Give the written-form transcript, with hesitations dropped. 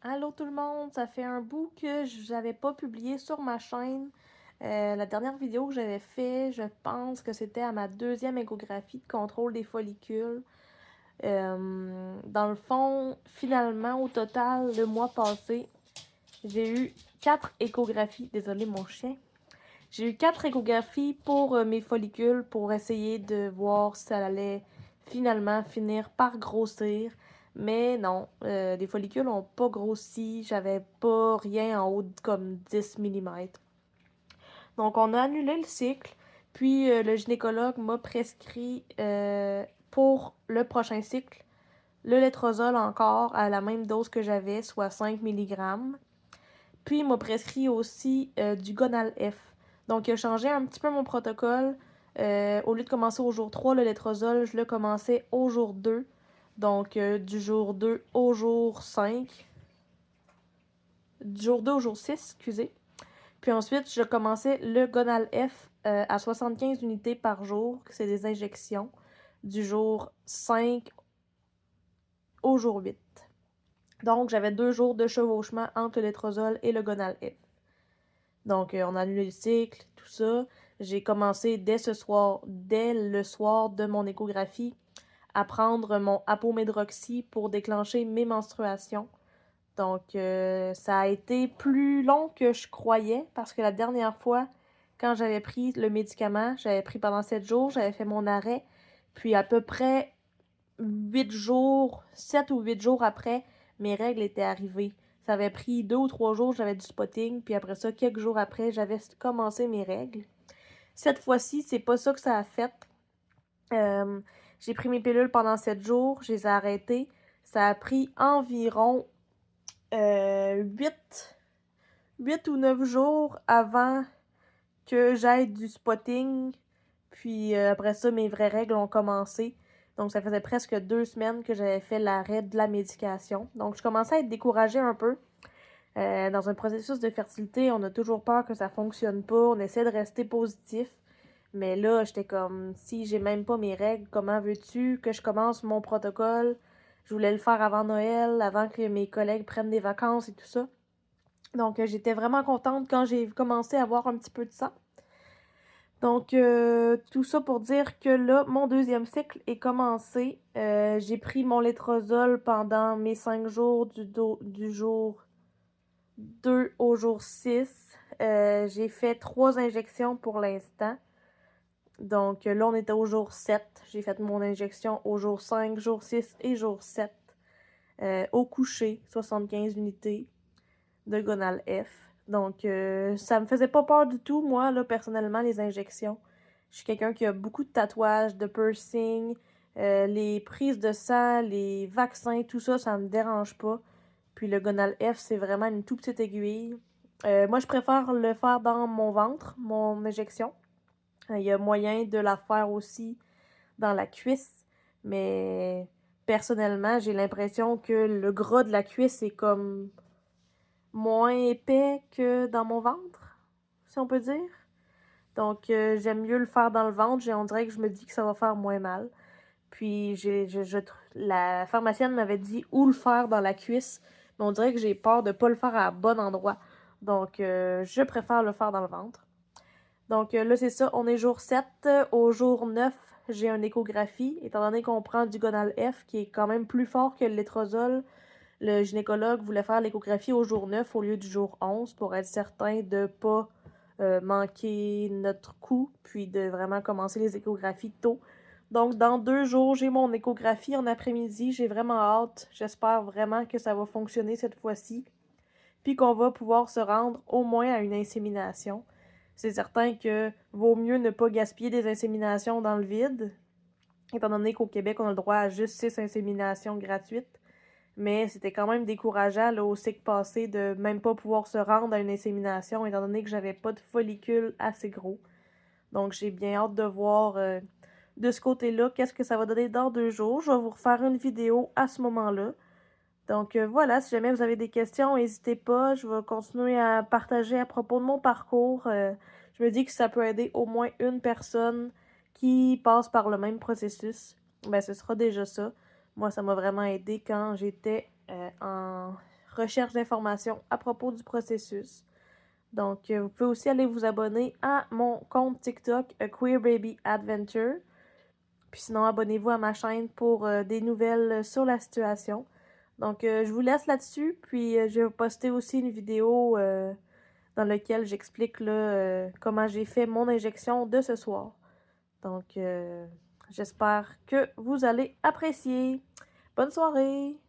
Allô tout le monde, ça fait un bout que j'avais pas publié sur ma chaîne. La dernière vidéo que j'avais fait, je pense que c'était à ma deuxième échographie de contrôle des follicules. Dans le fond, finalement, au total, le mois passé, j'ai eu 4 échographies. Désolé mon chien. J'ai eu 4 échographies pour mes follicules pour essayer de voir si ça allait finalement finir par grossir. Mais non, les follicules n'ont pas grossi. J'avais pas rien en haut de comme 10 mm. Donc, on a annulé le cycle. Puis, le gynécologue m'a prescrit pour le prochain cycle le létrozole encore à la même dose que j'avais, soit 5 mg. Puis, il m'a prescrit aussi du Gonal F. Donc, il a changé un petit peu mon protocole. Au lieu de commencer au jour 3, le létrozole, je le commençais au jour 2. Donc, du jour 2 au jour 5. Du jour 2 au jour 6, excusez. Puis ensuite, je commençais le Gonal F à 75 unités par jour, c'est des injections, du jour 5 au jour 8. Donc, j'avais 2 jours de chevauchement entre le létrozole et le Gonal F. Donc, on a annulé le cycle, tout ça. J'ai commencé dès le soir de mon échographie, à prendre mon apomedroxy pour déclencher mes menstruations. Donc, ça a été plus long que je croyais parce que la dernière fois, quand j'avais pris le médicament, j'avais pris pendant 7 jours, j'avais fait mon arrêt. Puis, à peu près 8 jours, 7 ou 8 jours après, mes règles étaient arrivées. Ça avait pris 2 ou 3 jours, j'avais du spotting. Puis après ça, quelques jours après, j'avais commencé mes règles. Cette fois-ci, c'est pas ça que ça a fait. J'ai pris mes pilules pendant 7 jours, je les ai arrêtées. Ça a pris environ 8 ou 9 jours avant que j'aille du spotting. Puis après ça, mes vraies règles ont commencé. Donc ça faisait presque 2 semaines que j'avais fait l'arrêt de la médication. Donc je commençais à être découragée un peu. Dans un processus de fertilité, on a toujours peur que ça fonctionne pas. On essaie de rester positif. Mais là, j'étais comme, si j'ai même pas mes règles, comment veux-tu que je commence mon protocole? Je voulais le faire avant Noël, avant que mes collègues prennent des vacances et tout ça. Donc, j'étais vraiment contente quand j'ai commencé à avoir un petit peu de sang. Donc, tout ça pour dire que là, mon deuxième cycle est commencé. J'ai pris mon létrozole pendant mes 5 jours du jour 2 au jour 6. J'ai fait 3 injections pour l'instant. Donc, là, on était au jour 7. J'ai fait mon injection au jour 5, jour 6 et jour 7. Au coucher, 75 unités de Gonal F. Donc, ça me faisait pas peur du tout, moi, là, personnellement, les injections. Je suis quelqu'un qui a beaucoup de tatouages, de piercings, les prises de sang, les vaccins, tout ça, ça me dérange pas. Puis le Gonal F, c'est vraiment une toute petite aiguille. Moi, je préfère le faire dans mon ventre, mon injection. Il y a moyen de la faire aussi dans la cuisse, mais personnellement, j'ai l'impression que le gras de la cuisse est comme moins épais que dans mon ventre, si on peut dire. Donc, j'aime mieux le faire dans le ventre. On dirait que je me dis que ça va faire moins mal. Puis, la pharmacienne m'avait dit où le faire dans la cuisse, mais on dirait que j'ai peur de ne pas le faire à bon endroit. Donc, je préfère le faire dans le ventre. Donc, là, c'est ça. On est jour 7. Au jour 9, j'ai une échographie. Étant donné qu'on prend du Gonal F, qui est quand même plus fort que le létrozole, le gynécologue voulait faire l'échographie au jour 9 au lieu du jour 11 pour être certain de ne pas manquer notre coup, puis de vraiment commencer les échographies tôt. Donc, dans 2 jours, j'ai mon échographie en après-midi. J'ai vraiment hâte. J'espère vraiment que ça va fonctionner cette fois-ci. Puis qu'on va pouvoir se rendre au moins à une insémination. C'est certain que vaut mieux ne pas gaspiller des inséminations dans le vide, étant donné qu'au Québec, on a le droit à juste 6 inséminations gratuites. Mais c'était quand même décourageant là, au cycle passé de même pas pouvoir se rendre à une insémination étant donné que j'avais pas de follicule assez gros. Donc j'ai bien hâte de voir de ce côté-là qu'est-ce que ça va donner dans 2 jours. Je vais vous refaire une vidéo à ce moment-là. Donc voilà, si jamais vous avez des questions, n'hésitez pas. Je vais continuer à partager à propos de mon parcours. Je me dis que ça peut aider au moins une personne qui passe par le même processus. Ben, ce sera déjà ça. Moi, ça m'a vraiment aidé quand j'étais en recherche d'informations à propos du processus. Donc, vous pouvez aussi aller vous abonner à mon compte TikTok, A Queer Baby Adventure. Puis sinon, abonnez-vous à ma chaîne pour des nouvelles sur la situation. Donc, je vous laisse là-dessus. Puis, je vais poster aussi une vidéo dans laquelle j'explique comment j'ai fait mon injection de ce soir. Donc, j'espère que vous allez apprécier. Bonne soirée!